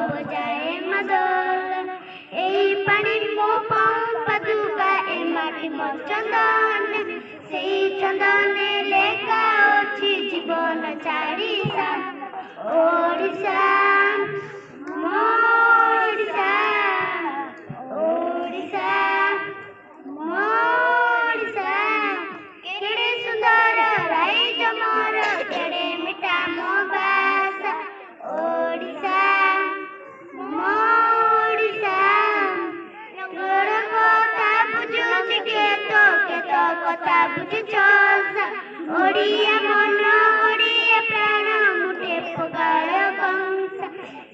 बजाए मदल एई पानी मो पाऊँ पदुका ए माटी मो चंदन से चंदन लेखा अछि जीवन चारिसा ओडिशा मोडिशा ओडिशा मोडिशा केड़े सुंदर राइज मोर केड़े मिठा मो भाषा ओडिशा मोडिशा नगर कथा बुझुछि केतो कथा बुझुछस ओडिया मन ओडिया प्राण मुटे पगाळ कंसा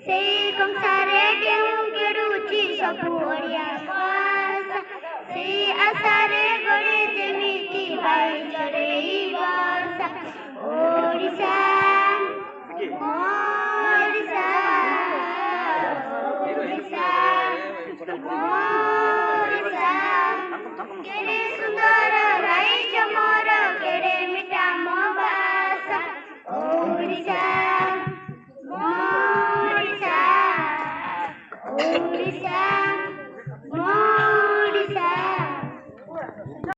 से कंसारे केउ केडुछि सबु ओडिया भाषा से आशारे गड़े जेमिति बाई चढ़ेई बसा ओडिशा ओडिशा ओडिशा ओडिशा केड़े सुंदर राइज मोर केड़े मिठा मो भाषा ओडिशा ओडिशा ओडिशा